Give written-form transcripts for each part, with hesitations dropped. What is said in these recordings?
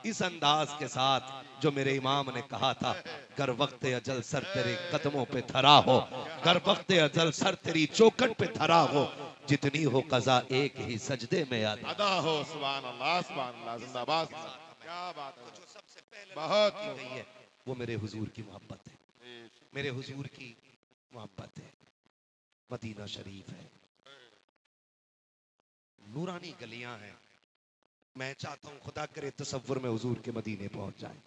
इस अंदाज के साथ जो मेरे इमाम ने कहा था, गर वक्त अजल सर तेरे कदमों पे धरा हो, गर वक्त अजल सर तेरी चौखट पे धरा हो, जितनी हो कज़ा एक ही सजदे में अदा हो। सुभान अल्लाह, सुभान अल्लाह, जिंदाबाद। क्या बात है। जो सबसे पहले बहुत की गई है वो मेरे हुजूर की मोहब्बत है, मेरे हुजूर की मोहब्बत है। मदीना शरीफ है, नूरानी गलियां हैं। मैं चाहता हूं खुदा करे तसव्वुर में हुजूर के मदीने पहुंच जाए।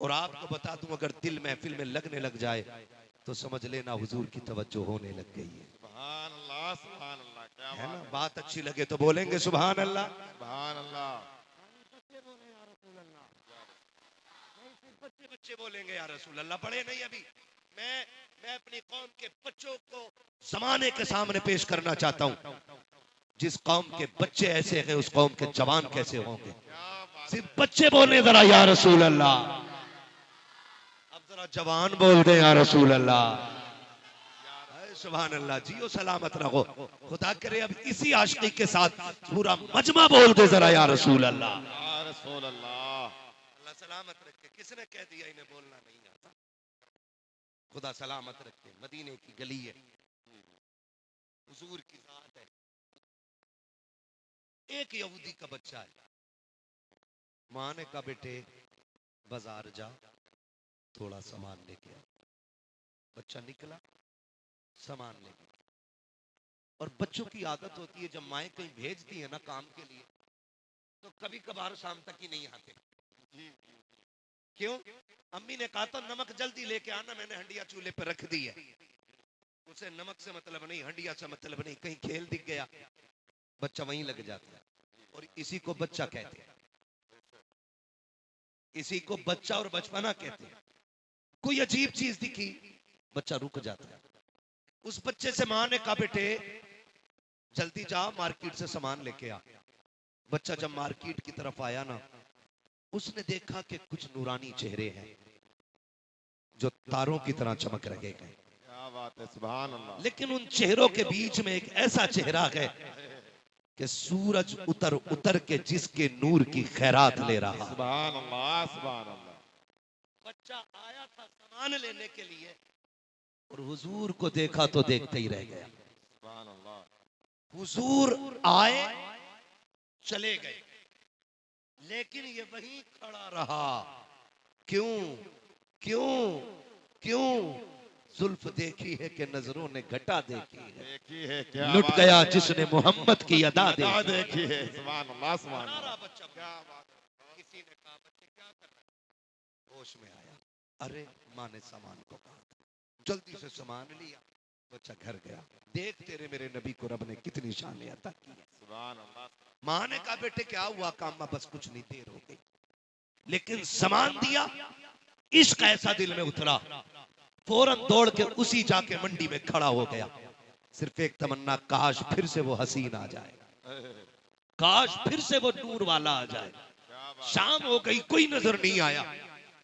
और आपको बता दूं, अगर दिल महफिल में लगने लग जाए तो समझ लेना हुजूर की तवज्जो होने लग गई है। सुभान अल्लाह, सुभान अल्लाह। क्या है ना? बात है। बात अच्छी लगे तो बोलेंगे सुभान अल्लाह। सुभान अल्लाह। बच्चे बच्चे बोलेंगे या रसूल अल्लाह, बड़े नहीं अभी। मैं अपनी कौम के बच्चों को जमाने के सामने पेश करना चाहता हूं। जिस कौम के बच्चे ऐसे हैं, उस कौम के जवान कैसे होंगे। सिर्फ बच्चे बोले जरा या रसूल अल्लाह, अब जरा जवान बोल दे या रसूल अल्लाह। सुभान अल्लाह। जियो सलामत रहो। खुदा करे अब इसी आशिकी के साथ पूरा मजमा बोल दे जरा या रसूल अल्लाह। या रसूल अल्लाह। अल्लाह सलामत रखे। किसने कह दिया इन्हें बोलना नहीं आता? खुदा सलामत रखे। मदीने की गली है, हुजूर की जात है। एक यहूदी का बच्चा है, माँ ने कहा बेटे बाजार जा, थोड़ा सामान लेके आ। बच्चा निकला, सामान लेके। और बच्चों की आदत होती है, जब माएँ कहीं भेजती है ना काम के लिए, तो कभी कभार शाम तक ही नहीं आते। क्यों? अम्मी ने कहा था नमक जल्दी लेके आना, मैंने हंडिया चूल्हे पर रख दी है। उसे नमक से मतलब नहीं, हंडिया से मतलब नहीं। कहीं खेल दिख गया, बच्चा वहीं लग जाता है। और इसी को बच्चा कहते हैं, इसी को बच्चा और बचपना कहते हैं। कोई अजीब चीज दिखी, बच्चा रुक जाता है। उस बच्चे से माँ ने कहा बेटे जल्दी जा, मार्केट से सामान लेके आ। बच्चा जब मार्केट की तरफ आया ना, उसने देखा कि कुछ नूरानी चेहरे हैं जो तारों की तरह चमक रहे हैं। क्या बात है। सुभान अल्लाह। लेकिन उन चेहरों के बीच में एक ऐसा चेहरा है कि सूरज उतर उतर के जिसके नूर की खैरात ले रहा। सुभान अल्लाह, सुभान अल्लाह। बच्चा आया था सामान लेने के लिए और हुजूर को देखा तो देखते ही रह गया। सुभान अल्लाह। हुजूर आए, चले गए, लेकिन ये वहीं खड़ा रहा। क्यों क्यों क्यों? जुल्फ देखी है कि नजरों ने घटा देखी है। देखी है क्या लुट बात गया है। जिसने मोहम्मद की अदा क्या देखी। देखी है। सुभान अल्लाह, सुभान अल्लाह। बच्चा क्या बात है। किसी ने कहा बच्चे क्या कर रहे हैं? होश में आया, अरे माँ ने सामान को कहा था, जल्दी से सामान लिया, बच्चा घर गया। देख तेरे मेरे नबी को रब ने कितनी शान अता की है। सुभान अल्लाह। माँ ने कहा बेटे क्या हुआ? काम बस कुछ नहीं, देर हो गई। लेकिन सामान दिया, इश्क ऐसा दिल में उतरा, फौरन दौड़ के उसी जाके मंडी में खड़ा हो गया। सिर्फ एक तमन्ना, काश फिर से वो हसीन आ जाए, काश फिर से वो नूर वाला आ जाए। शाम हो गई, कोई नजर नहीं आया।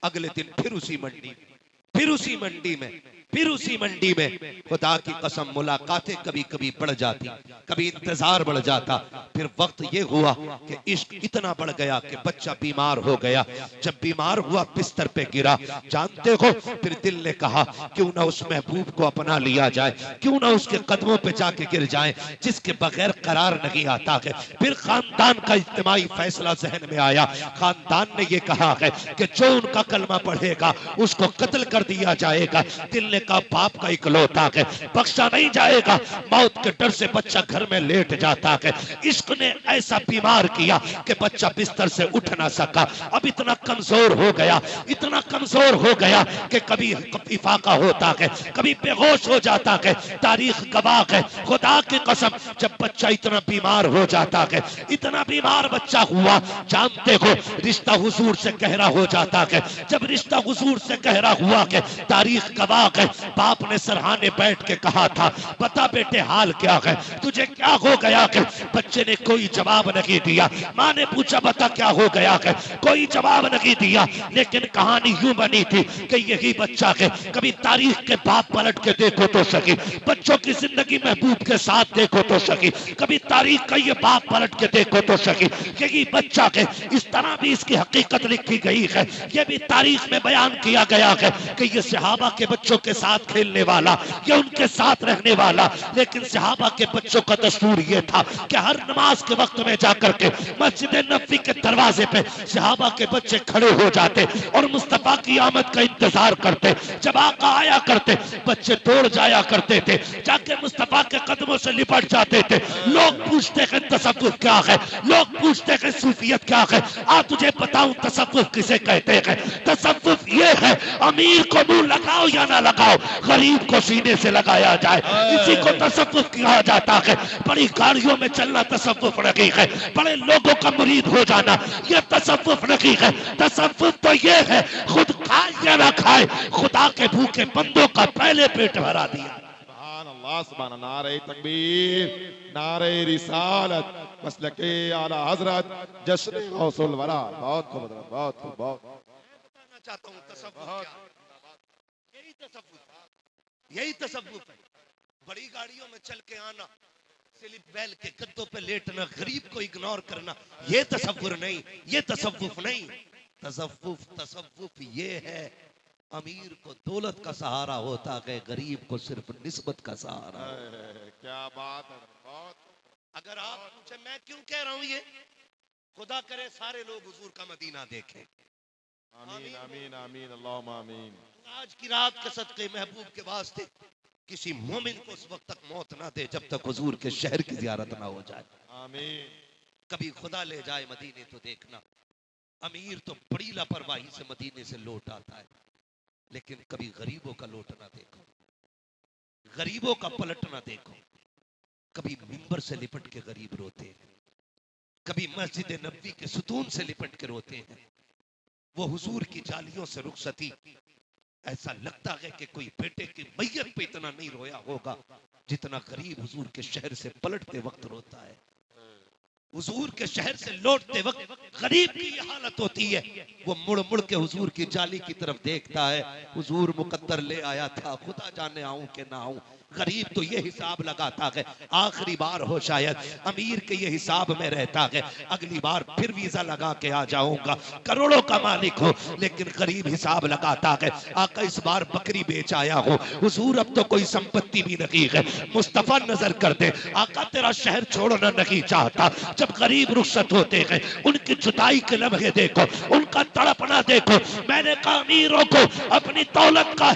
अगले दिन फिर उसी मंडी में, फिर उसी मंडी में, फिर उसी मंडी में। खुदा की कसम मुलाकातें कभी कभी बढ़ जाती, कभी इंतजार बढ़ जाता। फिर वक्त ये हुआ कि इश्क इतना बढ़ गया कि बच्चा बीमार हो गया। जब बीमार हुआ, बिस्तर पे गिरा, जानते हो फिर दिल ने कहा क्यों ना उस महबूब को अपना लिया जाए, क्यों ना उसके कदमों पे जाके गिर जाए जिसके बगैर करार नहीं आता है। फिर खानदान का इज्तिमाई फैसला जहन में आया। खानदान ने ये कहा है कि जो उनका कलमा पढ़ेगा उसको कत्ल कर दिया जाएगा। दिल ने कहा बाप का इकलौता है, बख्शा नहीं जाएगा। मौत के डर से बच्चा घर में लेट जाता है। इश्क ने ऐसा बीमार किया कि बच्चा बिस्तर से उठ ना सका। अब इतना कमजोर हो गया, इतना कमजोर हो गया कि कभी इफाका होता है, कभी बेहोश हो जाता है। तारीख गवाह है, खुदा की कसम, जब बच्चा इतना बीमार हो जाता है, इतना बीमार बच्चा हुआ, जानते हो रिश्ता हुजूर से गहरा हो जाता है। जब रिश्ता हुजूर से गहरा हुआ है, तारीख गवाह है, है। बाप ने सरहाने बैठ के कहा था, बता बेटे हाल क्या है, तुझे क्या हो गया है? बच्चे ने कोई जवाब नहीं दिया। माँ ने पूछा बता क्या हो गया है, कोई जवाब नहीं दिया। लेकिन कहानी यूं बनी थी कि यही बच्चा है, कभी तारीख के बाप पलट के देखो तो सही, बच्चों की जिंदगी महबूब के साथ देखो तो सही, कभी तारीख का ये बाप पलट के देखो तो सही, यही बच्चा है। इस तरह भी इसकी हकीकत लिखी गई है, ये भी तारीख में बयान किया गया है कि ये सहाबा के बच्चों के साथ खेलने वाला, ये उनके साथ रहने वाला। लेकिन सहाबा के बच्चों का दस्तूर ये था कि हर नमाज के वक्त में जाकर के मस्जिद नबी के दरवाजे पे सहाबा के बच्चे खड़े हो जाते और मुस्तफा की आमद का इंतजार करते। जब आका आया करते बच्चे दौड़ जाया करते थे, जाके मुस्तफा के कदमों से लिपट जाते थे। लोग पूछते हैं तसव्वुफ क्या है, लोग पूछते हैं सूफियत क्या है। आ तुझे बताऊं तसव्वुफ किसे कहते हैं? तसव्वुफ ये है अमीर को मुंह लगाओ या ना लगाओ, गरीब को सीने से लगाया जाए, इसी को तसव्वुफ कहा जाता है। बड़ी गाड़ियों में चलना तसव्वुफ नहीं है, बड़े लोगों का मुरीद हो जाना यह तसव्वुफ नहीं है। तसव्वुफ तो ये है खुद खाए या ना खाए, खुदा के भूखे बंदों का पहले पेट भरा दिया। सुभान अल्लाह, सुभान अल्लाह, नारे तकबीर, नारे रिसालत, मसलके आला हजरत, जश्न गौसुल वरा। बहुत खूब, बहुत खूब, बहुत बताना चाहता हूं तसव्वुफ क्या है। यही तसव्वुफ, यही तसव्वुफ है। बड़ी गाड़ियों में चल के आना, स्लिप वेल के गद्दों पे लेटना, गरीब को इग्नोर करना, ये तसव्वुर नहीं, ये तसव्वुफ नहीं। तसव्वुफ ये है अमीर को दौलत का सहारा होता है, गरीब को सिर्फ निस्बत का सहारा। क्या बात है, बहुत। अगर आप पूछे मैं क्यों कह रहा हूं ये, खुदा करे सारे लोग हुजूर का मदीना देखें। आमीन आमीन आमीन, अल्लाहुम्मा आमीन। आज की रात के सदके महबूब के वास्ते किसी मोमिन को उस वक्त तक मौत ना दे जब तक हुजूर के शहर की जियारत ना हो जाए। आमीन। कभी खुदा ले जाए मदीने तो देखना, अमीर तो बड़ी लापरवाही से मदीने से लौट आता है, लेकिन कभी गरीबों का लौटना देखो, गरीबों का पलटना देखो। कभी मिंबर से लिपट के गरीब रोते हैं, कभी मस्जिद नबी के सुतून से लिपट के रोते हैं। वो हुजूर की जालियों से रुखसती, ऐसा लगता है कि कोई बेटे की मैयत पे इतना नहीं रोया होगा जितना गरीब हुजूर के शहर से पलटते वक्त रोता है। हुजूर के शहर से लौटते वक्त गरीब की ये हालत होती है, वो मुड़ मुड़ के हुजूर की जाली की तरफ देखता है। हुजूर मुकद्दर ले आया था, खुदा जाने आऊं कि ना आऊं। गरीब तो ये हिसाब लगाता है आखिरी बार हो शायद, अमीर के ये हिसाब में रहता है अगली बार फिर वीजा लगा के आ जाऊंगा। करोड़ों का मालिक हो लेकिन गरीब हिसाब लगाता है, आका इस बार बकरी बेच आया हो, हुजूर अब तो कोई संपत्ति भी नहीं है, मुस्तफा नजर कर दे, आका तेरा शहर छोड़ना नहीं चाहता। जब गरीब रुखसत होते हैं उनकी जुदाई के लम्हे देखो, उनका तड़पना देखो। मैंने कहा अमीरों को अपनी दौलत का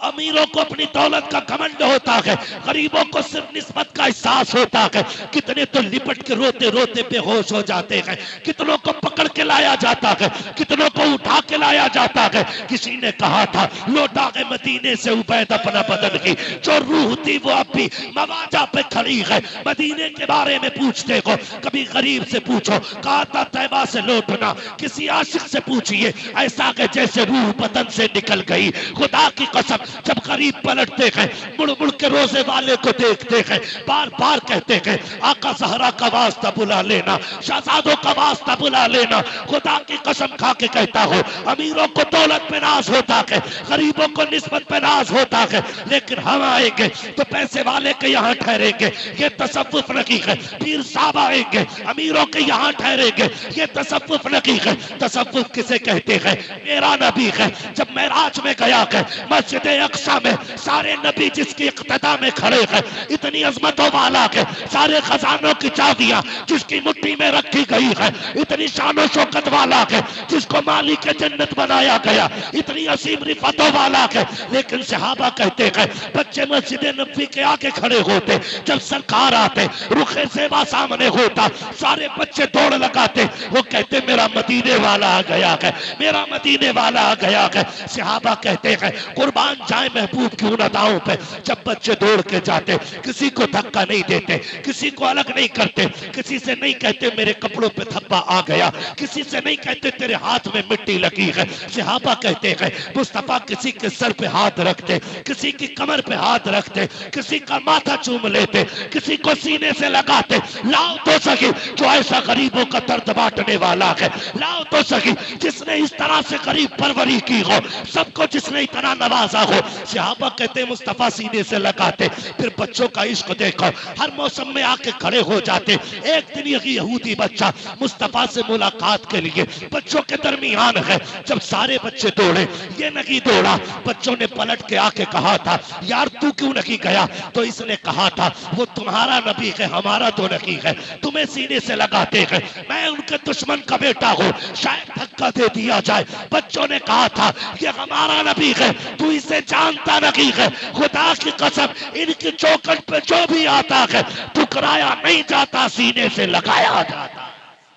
अमीरों को अपनी दौलत का घमंड होता है, गरीबों को सिर्फ निस्बत का एहसास होता है। कितने तो लिपट के रोते रोते बेहोश हो जाते हैं, कितनों को पकड़ के लाया जाता है, कितनों को उठा के लाया जाता है। किसी ने कहा था लौटा के मदीने से उबैद अपना बदन की, जो रूह थी वो अब भी मवाजा पे खड़ी है। मदीने के बारे में पूछते हो, कभी गरीब से पूछो, कहा था तैबा से लौटना, किसी आशिक से पूछिए, ऐसा कि जैसे रूह बदन से निकल गई। खुदा की कसम जब गरीब पलटते हैं, मुड़ मुड़ के रोजे वाले को देखते हैं, बार बार कहते हैं आका ज़हरा का वास्ता बुला लेना, शहजादों का वास्ता बुला लेना। खुदा की कसम खा के कहता हूँ, अमीरों को दौलत पे नाज होता है, गरीबों को निस्बत पे नाज होता है, लेकिन हम आएंगे तो पैसे वाले के यहाँ ठहरेंगे, ये तसव्वुफ नहीं है। पीर साहब आएंगे अमीरों के यहाँ ठहरेंगे, ये तसव्वुफ नहीं है। तसव्वुफ किसे कहते हैं? मेरा नबी है जब मेराज में गया है मस्जिद अक्सा में, सारे नबी जिसकी इक्तदा में खड़े हैं, इतनी अजमतों वाला है, सारे खजानों की चाबियां जिसकी मुट्ठी में रखी गई है, इतनी शानो शौकत वाला है, जिसको मालिक जन्नत बनाया गया, इतनी असीम रिफतों वाला है। लेकिन सहाबा कहते हैं बच्चे मस्जिद नबी के आगे खड़े होते, जब सरकार आते रुखे सेवा सामने होता, सारे बच्चे दौड़ लगाते, वो कहते मेरा मदीने वाला आ गया है, मेरा मदीने वाला आ गया है। सहाबा कहते हैं हैं कुर्बान जाए महबूब की उन अदाओं पे। जब बच्चे दौड़ के जाते, किसी को धक्का नहीं देते, किसी को अलग नहीं करते, किसी से नहीं कहते मेरे कपड़ों पे धब्बा आ गया, किसी से नहीं कहते तेरे हाथ में मिट्टी लगी है। सहाबा कहते हैं मुस्तफा किसी के सर पे हाथ रखते, किसी की कमर पे हाथ रखते, किसी का माथा चूम लेते, किसी को सीने से लगाते। लाओ तो सही जो ऐसा गरीबों का दर्द बांटने वाला है, लाओ तो सही जिसने इस तरह से गरीब परवरी की हो, सबको जिसने इतना नवाजा हो। सहाबा कहते मुस्तफा सीने से लगाते। फिर बच्चों का इश्क देखो, हर मौसम में आके खड़े हो जाते। एक दिन यही यहूदी बच्चा मुस्तफा से मुलाकात के लिए बच्चों के दरमियान है। जब सारे बच्चे दौड़े, ये नहीं दौड़ा। बच्चों ने पलट के आके कहा था यार तू क्यों नहीं गया? तो इसने कहा था वो तुम्हारा नबी है, हमारा तो नहीं है, तुम्हें सीने से लगाते हैं, मैं उनके दुश्मन का बेटा हूं, शायद धक्का दे दिया जाए। बच्चों ने कहा था ये हमारा नबी है, तू इसे जानता नहीं है, खुदा की कसम इनकी चौखट पे जो भी आता है ठुकराया नहीं जाता, सीने से लगाया जाता।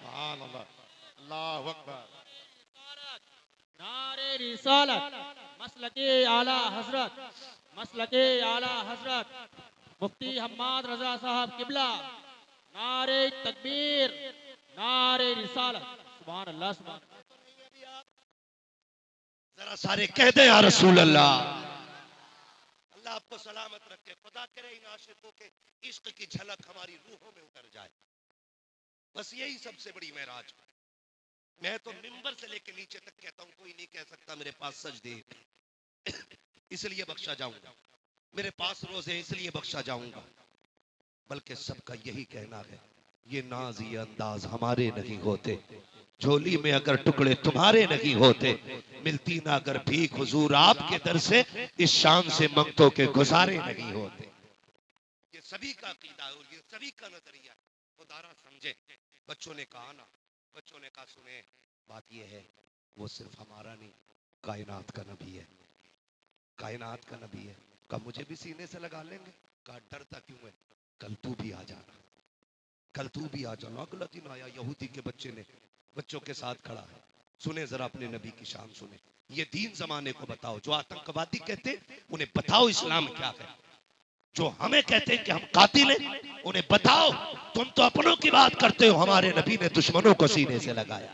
सुभान अल्लाह, अल्लाहु अकबर। नारे रिसालत मसलके आला हजरत, मसलके आला हजरत मुफ्ती हम्माद रजा साहब किबला। नारे तकबीर, नारे रिसालत। सुभान अल्लाह, सुभान अल्लाह। जरा सारे कह दे या रसूल अल्लाह। अल्लाह आपको सलामत रखे। खुदा करे इन आशिकों के इश्क की झलक हमारी रूहों में उतर जाए। बस यही सबसे बड़ी महराज। मैं तो मिंबर से लेके नीचे तक कहता हूं कोई नहीं कह सकता मेरे पास सजदे इसलिए बख्शा जाऊंगा, मेरे पास रोजे इसलिए बख्शा जाऊंगा, बल्कि सबका यही कहना है ये नाज ये अंदाज हमारे नहीं होते, झोली में अगर टुकड़े तुम्हारे नहीं होते, मिलती ना अगर भीख हुजूर आपके दर से, इस शान से मंगतों के गुजारे नहीं होते। ये सभी का अकीदा है और ये सभी का नजरिया। खुदारा समझे। बच्चों ने कहा ना, बच्चों ने कहा सुने बात ये है वो सिर्फ हमारा नहीं कायनात का नबी है, कायनात का नबी है। कहा मुझे भी सीने से लगा लेंगे? कहा डरता क्यों है, कल तू भी आ जाना, कल तू भी आ जाना। अगला दिन आया, यहूदी के बच्चे ने बच्चों के साथ खड़ा है। सुने जरा अपने नबी की शान सुने। ये दीन जमाने को बताओ, जो आतंकवादी कहते उन्हें बताओ इस्लाम क्या है, जो हमें कहते हैं कि हम कातिल हैं उन्हें बताओ तुम तो अपनों की बात करते हो, हमारे नबी ने दुश्मनों को सीने से लगाया।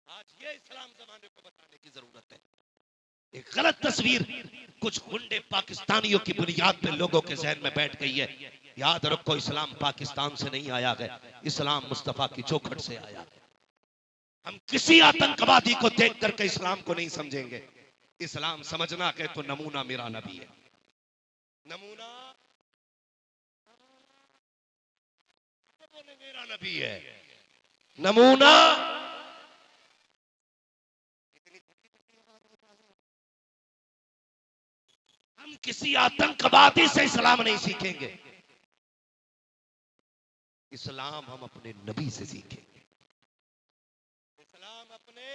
आज ये इस्लाम जमाने को बताने की जरूरत है। एक गलत तस्वीर कुछ गुंडे पाकिस्तानियों की बुनियाद पे लोगों के जहन में बैठ गई है। याद रखो इस्लाम पाकिस्तान से नहीं आया है, इस्लाम मुस्तफा की चौखट से आया है। हम किसी आतंकवादी को देख करके इस्लाम को नहीं समझेंगे। इस्लाम समझना है तो नमूना मेरा नबी है। नमूना मेरा नबी है। नमूना हम किसी आतंकवादी से इस्लाम नहीं सीखेंगे, इस्लाम हम अपने नबी से सीखेंगे। इस्लाम अपने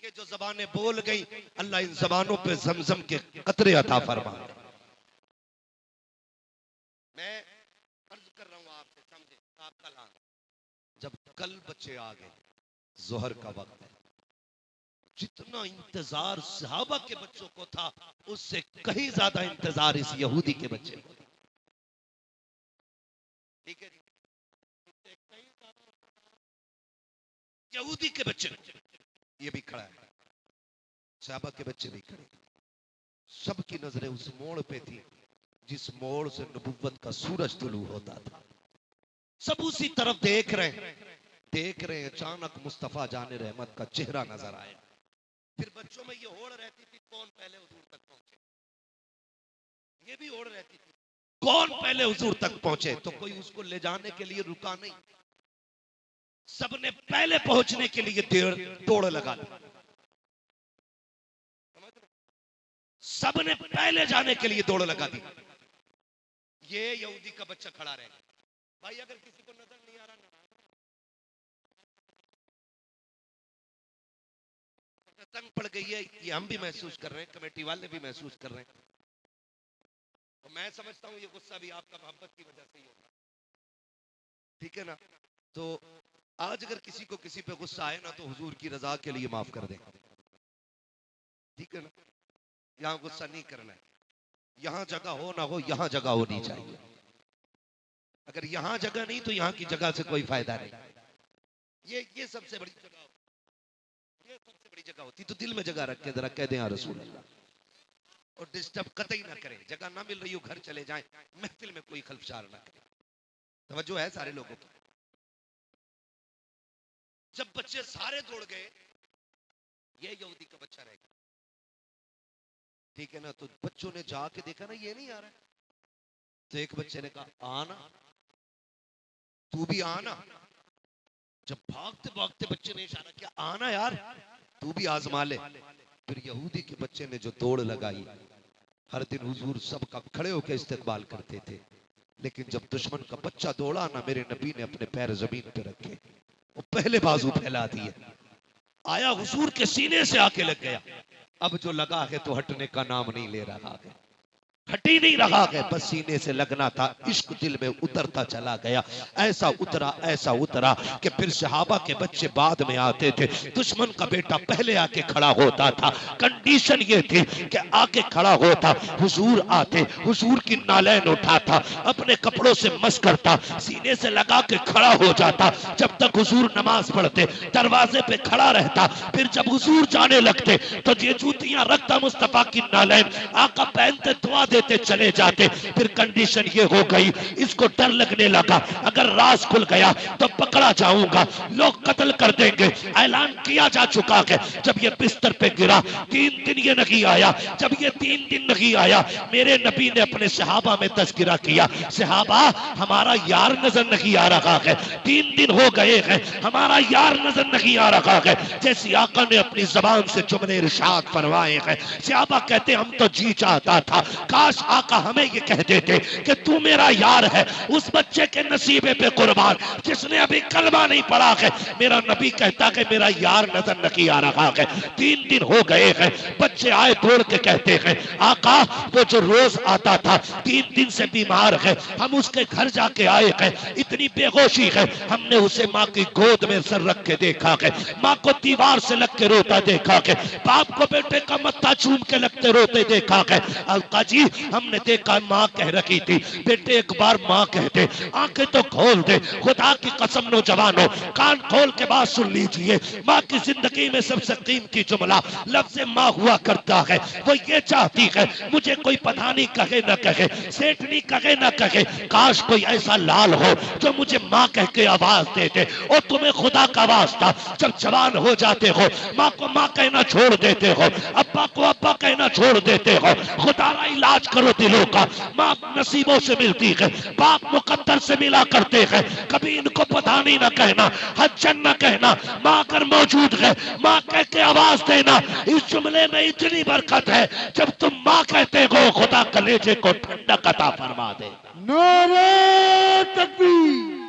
के जो जबानें बोल गई, अल्लाह इन जबानों पे जमजम के कतरे अता फरमा। मैं अर्ज कर रहा हूं आपसे, समझे आप कल आना। जब कल बच्चे आ गए, जोहर का वक्त है, जितना इंतजार सहाबा के बच्चों को था उससे कहीं ज्यादा इंतजार इस यहूदी के बच्चे को। ठीक है, यहूदी के बच्चे, ये भी खड़ा है, सहाबा के बच्चे भी खड़े, सबकी नजरें उस मोड़ पे थी जिस मोड़ से नबुव्वत का सूरज तुलू होता था। सब उसी तरफ देख रहे हैं। अचानक मुस्तफा जाने रहमत का चेहरा नजर आया। फिर बच्चों में ये होड़ रहती थी कौन पहले हुजूर तक पहुंचे, ये भी होड़ रहती थी कौन पहले हुजूर तक पहुंचे। तो कोई उसको ले जाने के लिए रुका नहीं, सबने पहले पहुंचने के लिए दौड़ लगा दी। सबने पहले जाने के लिए दौड़ लगा दी। ये यहूदी का बच्चा खड़ा रहे। भाई अगर किसी को नजर नहीं आ रहा, तंग पड़ गई है, ये हम भी महसूस कर रहे हैं, कमेटी वाले भी महसूस कर रहे हैं। तो मैं समझता हूं ये गुस्सा भी आपका मोहब्बत की वजह से ही होगा, ठीक है ना। तो आज अगर किसी को किसी पे गुस्सा आए ना तो हुजूर की रजा के लिए माफ कर दें, ठीक है ना। यहाँ गुस्सा नहीं करना है, यहाँ जगह हो ना हो, यहाँ जगह होनी चाहिए। अगर यहाँ जगह नहीं तो यहाँ की जगह से कोई फायदा नहीं। ये सबसे बड़ी जगह, ये सबसे बड़ी जगह होती तो दिल में जगह रख के जरा कह दें या रसूल अल्लाह, और डिस्टर्ब कतई ना करें। जगह ना मिल रही हो घर चले जाएं, महफिल में कोई खलफशार ना करें। तवज्जो है सारे लोगों की। जब बच्चे सारे दौड़ गए, ये यहूदी का बच्चा रह गया, ठीक है ना। तो बच्चों ने जाके देखा ना ये नहीं आ रहा है, तो एक बच्चे ने कहा आना, तू भी आना। जब भागते भागते बच्चे ने इशारा किया आना यार, तू भी आजमा ले। फिर यहूदी के बच्चे ने जो दौड़ लगाई, हर दिन हुजूर सबका खड़े होकर इस्तकबाल करते थे, लेकिन जब दुश्मन का बच्चा दौड़ा ना, मेरे नबी ने अपने पैर जमीन पे रखे, वो पहले बाजू फैला दिए, आया हुजूर के सीने से आके लग गया। अब जो लगा है तो हटने का नाम नहीं ले रहा है, हट ही नहीं रहा है, बस सीने से लगना था। इश्क दिल में उतरता चला गया, ऐसा उतरा कि फिर सहाबा के बच्चे बाद में आते थे, दुश्मन का बेटा पहले आके खड़ा होता था। कंडीशन ये थी कि आके खड़ा होता, हुजूर आते, हुजूर की नालैन उठाता, अपने कपड़ों से मस करता, सीने से लगा के खड़ा हो जाता। जब तक हुजूर नमाज पढ़ते दरवाजे पे खड़ा रहता, फिर जब हुजूर जाने लगते तो ये जूतियां रखता मुस्तफा की नालैन, आका पहनते दुआ देते चले जाते। फिर कंडीशन ये हो गई, इसको डर लगने लगा अगर राज खुल गया तो पकड़ा जाऊंगा, लोग कत्ल कर देंगे। ऐलान किया जा चुका है। जब ये बिस्तर पे गिरा 3 दिन ये नहीं आया, जब ये 3 दिन नहीं आया, मेरे नबी ने अपने सहाबा में तज़किरा किया, सहाबा हमारा यार नजर नहीं आ रहा है, 3 दिन हो गए हैं हमारा यार नजर नहीं आ रहा है। जैसे आका ने अपनी जबान से जुमले इरशाद फरमाए हैं, सहाबा कहते हम तो जी चाहता था काश आका हमें ये कह देते कि तू मेरा यार है। उस बच्चे के नसीबे पे कुर्बान जिसने अभी कलमा नहीं पढ़ा है, मेरा नबी कहता कि मेरा यार नजर नहीं आ रहा है। 3 दिन हो गए हैं, बच्चे आए दौड़ के कहते हैं आका वो जो रोज आता था 3 दिन से बीमार है, हम उसके घर जाके आए हैं, इतनी बेहोशी है, हमने उसे माँ की गोद में सर रख के देखा है, माँ को दीवार से लग के रोता देखा है, बाप को बेटे का मत्था चूम के लगते रोते देखा है। आका जी हमने देखा माँ कह रही थी, बेटे एक बार माँ कहते, आंखें तो खोल दे, खुदा की कसम नौजवानों कान खोल के बात सुन लीजिए। माँ की जिंदगी में सबसे कीमती जुमला लफ्ज़ माँ हुआ करता है। वो ये चाहती है मुझे कोई पठानी कहे ना कहे, सेठनी कहे ना कहे, काश कोई ऐसा लाल हो जो मुझे माँ कह के आवाज देते। और तुम्हें खुदा का वास्ता जब जवान हो जाते हो माँ को माँ कहना छोड़ देते हो, अब्बा को अब्बा कहना छोड़ देते हो, खुदा का इलाज करो दिलों का। माँ नसीबों से मिलती है, बाप मुकद्दर से मिला करते हैं, कभी इनको पठानी ना कहना, हज्जन ना कहना, माँ अगर मौजूद है माँ कह के आवाज देना। इस जुमले में इतनी बरकत है, जब तुम माँ कहते हो खुदा कलेजे को ठंडक अता फरमा दे। नारे तकबीर,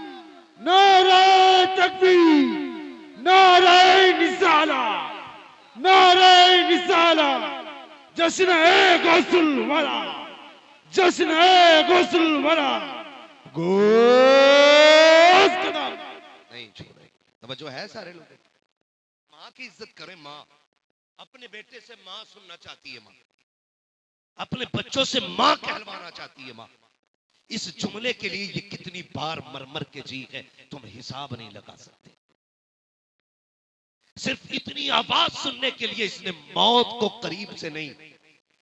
नारे तकबीर, नारे निसाला, नारे निसाला, जश्न है गौसुल वरा, जश्न है गौसुल वरा, गोश्त कदम नहीं छोड़े। तवज्जो है सारे लोग, माँ की इज्जत करें। माँ अपने बेटे से माँ सुनना चाहती है, माँ अपने बच्चों से माँ कहलवाना चाहती है। माँ इस जुमले के लिए ये कितनी बार मर मर के जी है, तुम हिसाब नहीं लगा सकते। सिर्फ इतनी आवाज सुनने के लिए इसने मौत को करीब से नहीं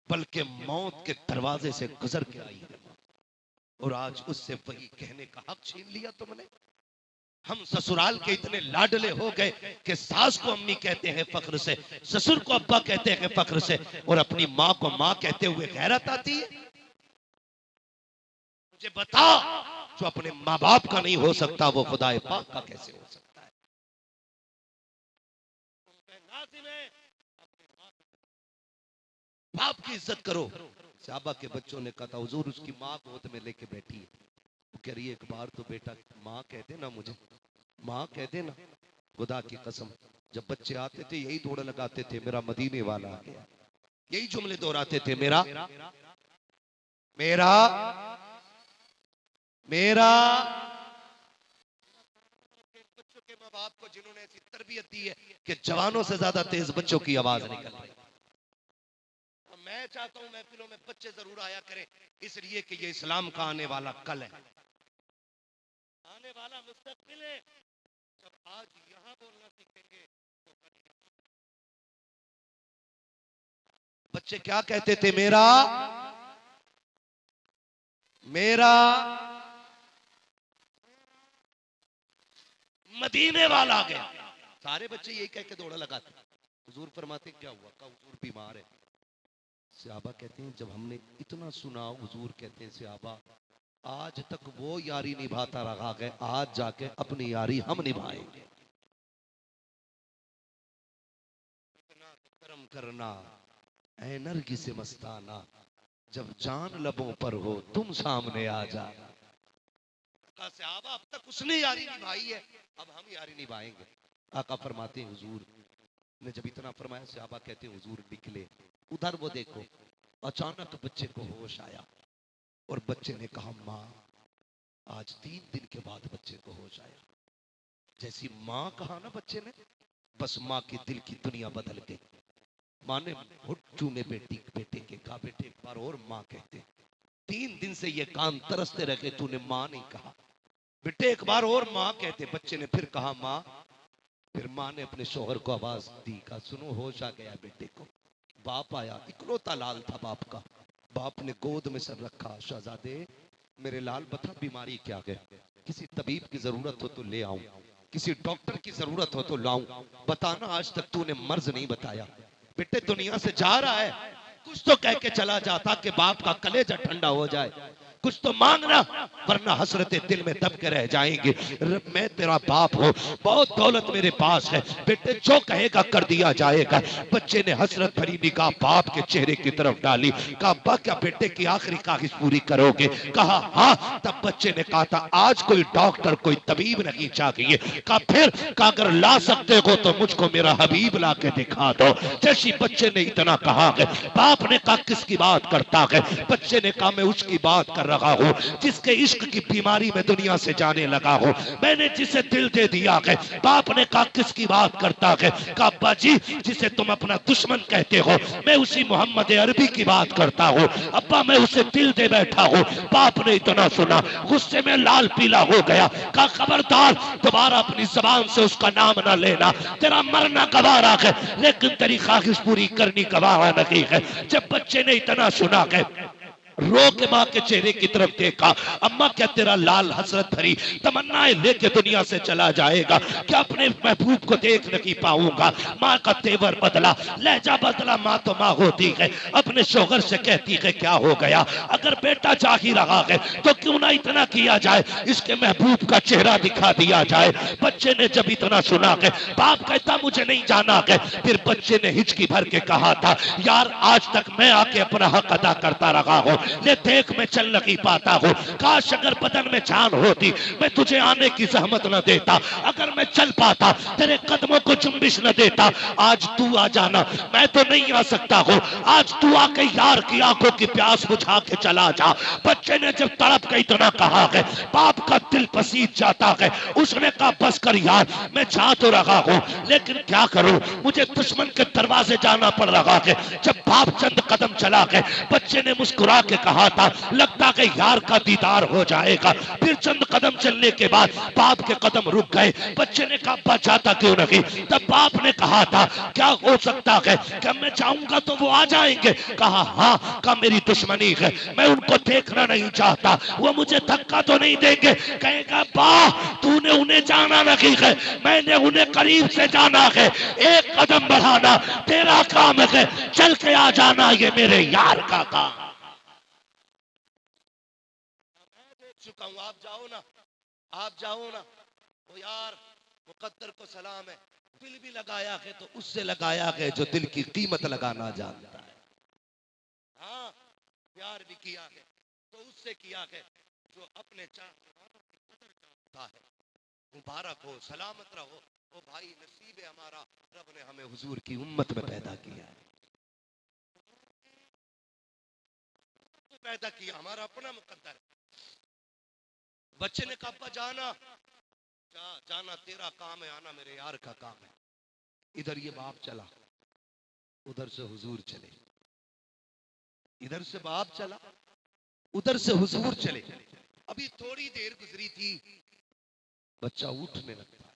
बल्कि मौत के दरवाजे से गुजर के आई है। और आज उससे वही कहने का हक छीन लिया तुमने। हम ससुराल के इतने लाडले हो गए कि सास को अम्मी कहते हैं फख्र से, ससुर को अब्बा कहते हैं फख्र से, और अपनी माँ को माँ कहते हुए गैरत आती है। मुझे बता, जो अपने माँ बाप का नहीं हो सकता वो खुदाए पाक का कैसे हो सकता है? बाप की इज्जत करो। सहाबा के बच्चों ने कहा था हुजूर उसकी माँ गोद में लेके बैठी है, वो कह रही है एक बार तो बेटा माँ कह देना, मुझे माँ कह देना। खुदा की कसम जब बच्चे आते थे यही दौड़ लगाते थे, मेरा मदीने वाला आ गया, यही जुमले दोहराते थे, मेरा मेरा मेरा। बच्चों के माँ बाप को जिन्होंने ऐसी तरबियत दी है कि जवानों से ज्यादा तेज बच्चों की आवाज निकल रही है। मैं चाहता हूं महफिलों में बच्चे जरूर आया करें, इसलिए कि ये इस्लाम का आने वाला कल है, आने वाला मुस्तकबिल है। जब आज यहां बोलना सीखेंगे तो बच्चे क्या कहते थे, मेरा मेरा मदीने वाला आ गया। सारे बच्चे यही कह के दौड़ा लगाते। हुजूर फरमाते क्या हुआ? का हुजूर बीमार है। सहाबा कहते हैं जब हमने इतना सुना, हुजूर कहते हैं सहाबा आज तक वो यारी निभाता रहा है, आज जाके अपनी यारी हम निभाएंगे। इतना करम करना ऐ नरगी से मस्ताना, जब जान लबों पर हो तुम सामने आ जाना। सहाबा अब तक उसने यारी निभाई है, अब हम यारी निभाएंगे। आका फरमाते हैं हुजूर ने जब इतना फरमाया, सहाबा कहते हैं हुजूर निकले, उधर वो देखो अचानक बच्चे को होश आया और बच्चे ने कहा माँ, आज 3 दिन के बाद बच्चे को होश आया। जैसी माँ कहा ना बच्चे ने, बस माँ के दिल की दुनिया बदल गई। माँ ने हुट्टू में बेटे के कहा बेटे एक बार और माँ कहते। 3 दिन से ये कान तरसते रहे, तूने माँ नहीं कहा, बेटे एक बार और माँ कहते। बच्चे ने फिर कहा माँ। फिर माँ ने अपने शोहर को आवाज दी, कहा सुनो होश आ गया बेटे को। बाप आया, इकलौता लाल था बाप का। बाप ने गोद में सर रखा, शहजादे मेरे लाल बता बीमारी क्या है? किसी तबीब की जरूरत हो तो ले आऊं, किसी डॉक्टर की जरूरत हो तो लाऊं, बताना आज तक तूने मर्ज नहीं बताया। बेटे दुनिया से जा रहा है, कुछ तो कह के चला जाता कि बाप का कलेजा ठंडा हो जाए, कुछ तो मांगना, वरना हसरते दिल में दब के रह जाएंगे। मैं तेरा बाप हूँ, बहुत दौलत मेरे पास है, बेटे जो कहेगा कर दिया जाएगा। बच्चे ने हसरत भरी निगाह बाप के चेहरे की तरफ डाली, कहा अब्बा क्या बेटे की आखिरी ख्वाहिश पूरी करोगे? कहा हाँ। तब बच्चे ने कहा था आज कोई डॉक्टर कोई तबीब नहीं चाहिए। कहा फिर? कहा अगर ला सकते हो तो मुझको मेरा हबीब ला के दिखा दो। जैसी बच्चे ने इतना कहा है, बाप ने कहा किसकी बात करता है? बच्चे ने कहा मैं उसकी बात कर रहा हूँ जिसके इश्क की बीमारी में दुनिया से जाने लगा हूँ, मैंने जिसे दिल दे दिया है। बाप ने कहा किसकी बात करता है? कहा अब्बा जी जिसे तुम अपना दुश्मन कहते हो, मैं उसी मोहम्मद अरबी की बात करता हूँ। अब्बा मैं उसे दिल दे बैठा हूँ। बाप ने इतना सुना, गुस्से में लाल पीला हो गया। कहा खबरदार दोबारा अपनी जबान से उसका नाम ना लेना, तेरा मरना गवारा है लेकिन तेरी ख्वाहिश पूरी करनी गवारा नहीं है। जब बच्चे ने इतना सुना है, रो के माँ के चेहरे की तरफ देखा। अम्मा क्या तेरा लाल हसरत भरी तमन्नाएं लेके दुनिया से चला जाएगा? क्या अपने महबूब को देख नहीं पाऊंगा? माँ का तेवर बदला, लहजा बदला। माँ तो माँ होती है, अपने शोहर से कहती है क्या हो गया? अगर बेटा जा ही रहा है तो क्यों ना इतना किया जाए, इसके महबूब का चेहरा दिखा दिया जाए। बच्चे ने जब इतना सुना है, बाप कहता मुझे नहीं जाना है। फिर बच्चे ने हिचकी भर के कहा था यार आज तक मैं आके अपना हक अदा करता रहा हूँ, ले देख मैं चल नहीं पाता हूँ। काश अगर बदन में जान होती मैं तुझे आने की जहमत न देता, अगर मैं चल पाता तेरे कदमों को चुम्बिश न देता। आज तू आ जाना, मैं तो नहीं आ सकता हूँ। आज तू आके यार की आंखों की प्यास बुझा के चला जा। बच्चे ने जब तड़प के इतना कहा है, बाप का दिल पसीज जाता है। उसने कहा बस कर यार, मैं जा तो रहा हूँ लेकिन क्या करूं, मुझे दुश्मन के दरवाजे जाना पड़ रहा है। जब बाप चंद कदम चला गए, बच्चे ने मुस्कुरा के कहा था लगता है यार का दीदार हो जाएगा। फिर चंद कदम चलने के बाद बाप के कदम रुक गए। बच्चे ने कहा बचाता क्यों नहीं? तब बाप ने कहा था क्या हो सकता है कि मैं चाहूंगा तो वो आ जाएंगे? कहा हाँ। का मेरी दुश्मनी है, मैं उनको देखना नहीं चाहता, वो मुझे धक्का तो नहीं देंगे? कहेगा वाह तूने उन्हें जाना नहीं है, मैंने उन्हें करीब से जाना है। एक कदम बढ़ाना तेरा काम है, चल के आ जाना ये मेरे यार का काम। चुका हूं, आप जाओ ना, आप जाओ ना। वो यार मुकद्दर को सलाम है, दिल भी लगाया है तो उससे लगाया है जो दिल की कीमत लगाना जानता है। हाँ प्यार भी किया है तो उससे किया है जो अपने चाहने वालों की कदर जानता है। मुबारक हो, सलामत रहो। ओ भाई नसीब है हमारा, रब ने हमें हुजूर की उम्मत में पैदा किया है, पैदा किया, हमारा अपना मुकद्दर है। बच्चे ने कहा जाना, जाना तेरा काम है, आना मेरे यार का काम है। इधर ये बाप चला, उधर से हुजूर चले, इधर से बाप चला, उधर से हुजूर चले। अभी थोड़ी देर गुजरी थी, बच्चा उठने लगता है,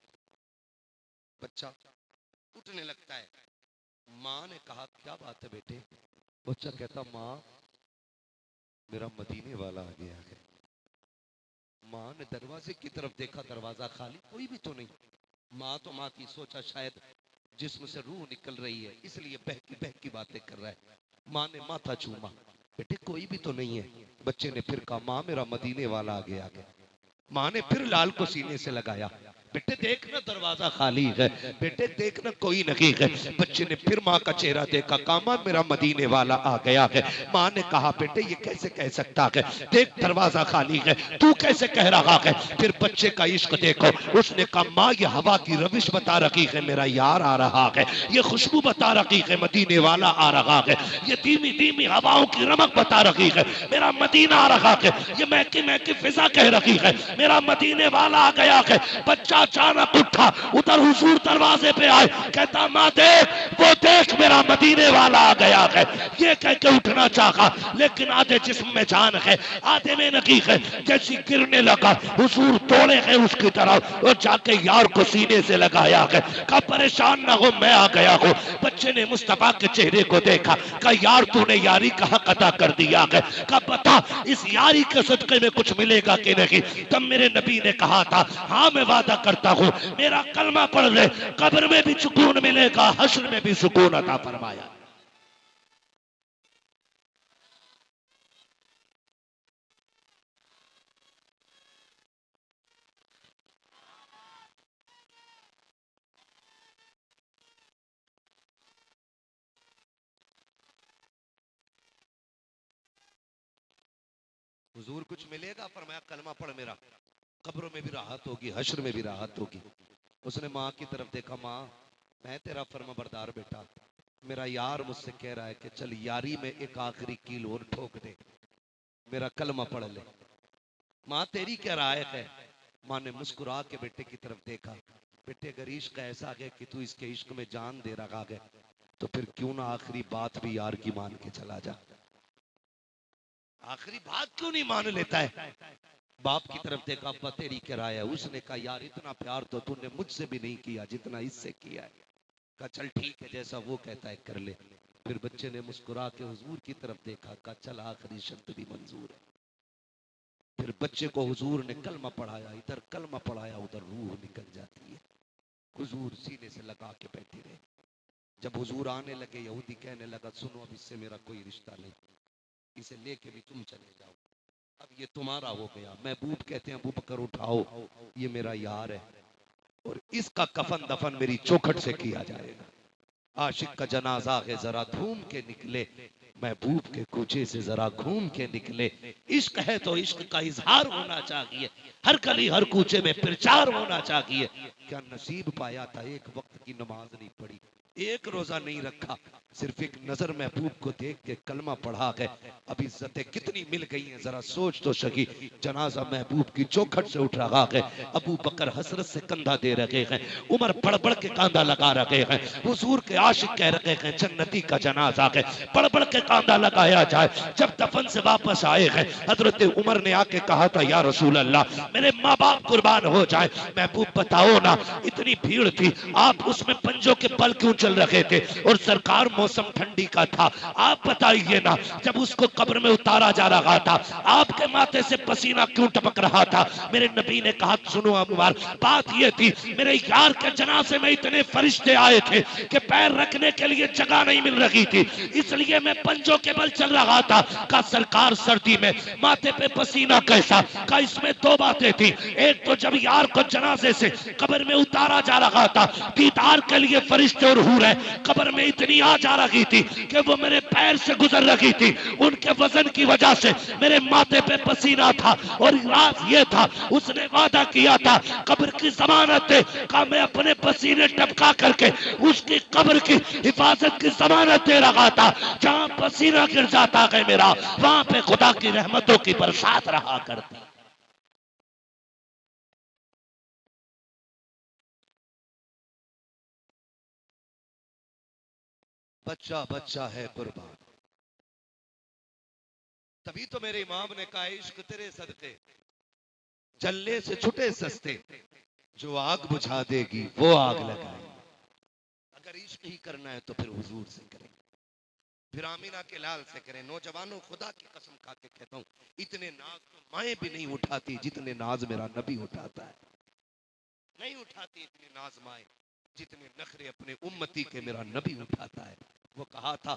बच्चा उठने लगता है। माँ ने कहा क्या बात है बेटे? बच्चा कहता माँ मेरा मदीने वाला आ गया है। माँ ने दरवाजे की तरफ देखा, दरवाजा खाली, कोई भी तो नहीं। माँ तो माँ की, सोचा शायद जिस्म से रूह निकल रही है इसलिए बहकी बातें कर रहा है। माँ ने माथा चूमा, बेटे कोई भी तो नहीं है। बच्चे ने फिर कहा माँ मेरा मदीने वाला आ गया है। माँ ने फिर लाल को सीने से लगाया, बेटे देखना दरवाजा खाली है, बेटे देखना कोई नहीं है। बच्चे ने फिर माँ का चेहरा देखा, कहा माँ मेरा मदीने वाला आ गया है। माँ ने कहा बेटे ये कैसे कह सकता है, देख दरवाजा खाली है, तू कैसे कह रहा है? फिर बच्चे का इश्क देखो, उसने कहा माँ ये हवा की रविश बता रखी है, मेरा यार आ रहा है। ये खुशबू बता रखी है, मदीने वाला आ रहा है। ये धीमी धीमी हवाओं की रमक बता रखी है, मेरा मदीना आ रहा है। ये महकी महकी फिजा कह रखी है, मेरा मदीने वाला आ गया है। बच्चा अचानक उठा, उधर हुजूर दरवाजे पे आए, कहता माँ देख, वो देख मेरा मदीने वाला आ गया है। ये कह के उठना चाहा, लेकिन आधे जिस्म में जान है, आधे में नहीं है। जैसी गिरने लगा, हुजूर दौड़े हैं उसकी तरफ और जाके यार को सीने से लगाया है। कहा परेशान ना हो, मैं आ गया हूँ। बच्चे ने मुस्तफा के चेहरे को देखा, कहा यार तूने यारी का हक अदा कर दिया है। कहा बता इस यारी के सदके में कुछ मिलेगा कि नहीं? तब मेरे नबी ने कहा था हाँ मैं वादा करता हूँ, मेरा कलमा पढ़ ले, कब्र में भी सुकून मिलेगा, हश्र में भी सुकून अता फरमाया। हुजूर कुछ मिलेगा, फरमाया कलमा पढ़ मेरा, कब्रों में भी राहत होगी, हश्र में भी राहत होगी। उसने माँ की तरफ देखा, माँ मैं तेरा फर्माबरदार बेटा, मेरा यार मुझसे कह रहा है कि चल यारी में एक आखिरी कील और ठोक दे, मेरा कलमा पढ़ ले। माँ तेरी क्या राय है? माँ ने मुस्कुरा के बेटे की तरफ देखा, बेटे अगर इश्क ऐसा है कि तू इसके इश्क में जान दे रहा है तो फिर क्यों ना आखिरी बात भी यार की मान के चला जा। आखिरी बात क्यों नहीं मान लेता है? बाप की तरफ देखा, अब्बा तेरी क्या राय है? उसने कहा यार इतना प्यार तो तूने मुझसे भी नहीं किया जितना इससे किया है। कहा चल ठीक है, जैसा वो कहता है कर ले। फिर बच्चे ने मुस्कुरा के हुजूर की तरफ देखा, कहा चल आखिरी शर्त भी मंजूर है। फिर बच्चे को हुजूर ने कलमा पढ़ाया, इधर कलमा पढ़ाया, उधर रूह निकल जाती है। हुजूर सीने से लगा के बैठे रहे। जब हुजूर आने लगे, यहूदी कहने लगा सुनो अब इससे मेरा कोई रिश्ता नहीं, इसे लेके भी तुम चले जाओ, अब ये तुम्हारा हो गया। महबूब कहते हैं अबू बकर उठाओ, ये मेरा यार है और इसका कफन दफन मेरी चौखट से किया जाएगा। आशिक का जनाजा है जरा धूम के निकले, महबूब के कूचे से जरा घूम के निकले। इश्क है तो इश्क का इजहार होना चाहिए, हर गली हर कूचे में प्रचार होना चाहिए। क्या नसीब पाया था, एक वक्त की नमाज नहीं पढ़ी, एक रोजा नहीं रखा, सिर्फ एक नजर महबूब को देख के कलमा पढ़ा है। अब इज्जतें कितनी मिल गई हैं, जरा सोच तो सकी। जनाजा महबूब की चौखट से उठ रहा है, अबू बकर हसरत से कंधा दे रहे हैं, उमर बढ़ बढ़ के कांधा लगा रहे हैं, हुजूर के आशिक कह रहे हैं जन्नती का जनाजा है, बढ़ बढ़ के कांधा लगाया जाए। जब दफन से वापस आए हैं, हजरत उमर ने आके कहा था या रसूल अल्लाह मेरे माँ बाप कुर्बान हो जाए। महबूब बताओ ना, इतनी भीड़ थी, आप उसमें पंजों के बल क्यों चल रहे थे? और सरकार मौसम ठंडी का था, आप बताइए ना, जब उसको कब्र में उतारा जा रहा था आपके माथे से पसीना क्यों टपक रहा था? मेरे नबी ने कहा सुनो अबूबार, बात ये थी मेरे यार के जनाजे में इतने फरिश्ते आए थे कि पैर रखने के लिए जगह नहीं मिल रही थी, इसलिए मैं पंजों के बल चल रहा था। का सरकार सर्दी में माथे पे पसीना कैसा? का इसमें दो बातें थी, एक तो जब यार को जनाजे से कब्र में उतारा जा रहा था, दीदार के लिए फरिश्ते और हूर है कब्र में इतनी आ जा रही थी कि वो मेरे पैर से गुजर रही थी, उनके वजन की वजह से मेरे माथे पे पसीना था। और राज ये था, उसने वादा किया था कब्र की जमानत दे, का मैं अपने पसीने टपका करके उसकी कब्र की हिफाजत की जमानत दे रहा था। जहां पसीना गिर जाता है मेरा, वहां पे खुदा की रहमतों की बरसात रहा करती। बच्चा बच्चा है कुर्बान। तभी तो मेरे इमाम ने कहा, इश्क तेरे सदके जलने से छुटे सस्ते, जो आग बुझा देगी वो आग लगाए। अगर इश्क ही करना है तो फिर हुजूर से करें, फिर आमीना के लाल से करें। नौजवानों, खुदा की कसम खा के कहता हूं, इतने नाज तो माएं भी नहीं उठाती जितने नाज मेरा नबी उठाता है। नहीं उठाती इतने नाज माएं जितने नखरे अपने उम्मती के मेरा नबी उठाता है। वो कहा था,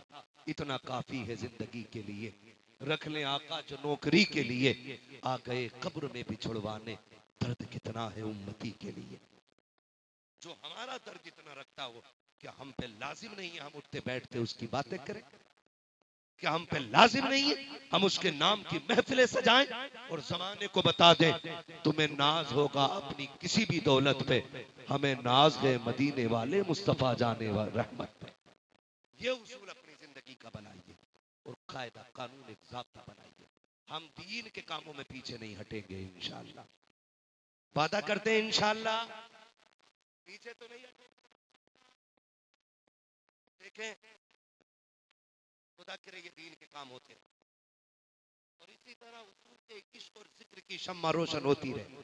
इतना काफी है जिंदगी के लिए, रख ले आका जो नौकरी के लिए, आ गए कब्र में भी छुड़वाने, दर्द कितना है उम्मती के लिए। जो हमारा दर्द इतना रखता हो, क्या हम पे लाजिम नहीं है हम उठते बैठते उसकी बातें करें? क्या हम पे लाजिम नहीं है हम उसके नाम की महफिलें सजाएं और जमाने को बता दें, तुम्हें नाज होगा अपनी किसी भी दौलत पे, हमें नाज है मदीने वाले मुस्तफा जाने वाले रहमत पे। ये उसूल अपनी जिंदगी का बनाइए और कायदा कानून एक ज़ाब्ता बनाइए। हम दीन के कामों में पीछे नहीं हटेंगे इंशाअल्लाह, वादा करते हैं इंशाअल्लाह, पीछे तो नहीं हटेंगे। देखें, खुदा करे ये दीन के काम होते हैं और इसी तरह उसूल के इश्क और जिक्र की शम्मा रोशन होती रहे।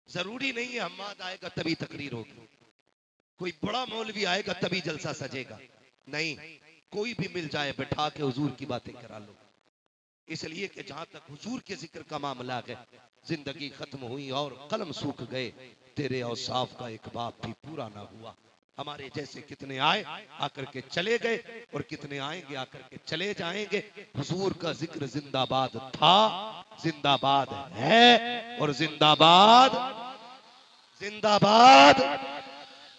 जरूरी नहीं है हम्माद आएगा तभी तकरीर होगी, कोई बड़ा मौलवी आएगा तभी जलसा सजेगा, नहीं, कोई भी मिल जाए बैठा के हुजूर की बातें करा लो। इसलिए कि जहां तक हुजूर के जिक्र का मामला है, जिंदगी खत्म हुई और कलम सूख गए, तेरे औसाफ का एक बाप भी पूरा ना हुआ। हमारे जैसे कितने आए आकर के चले गए और कितने आएंगे आकर के चले जाएंगे। हुजूर का जिक्र जिंदाबाद था, जिंदाबाद है और जिंदाबाद जिंदाबाद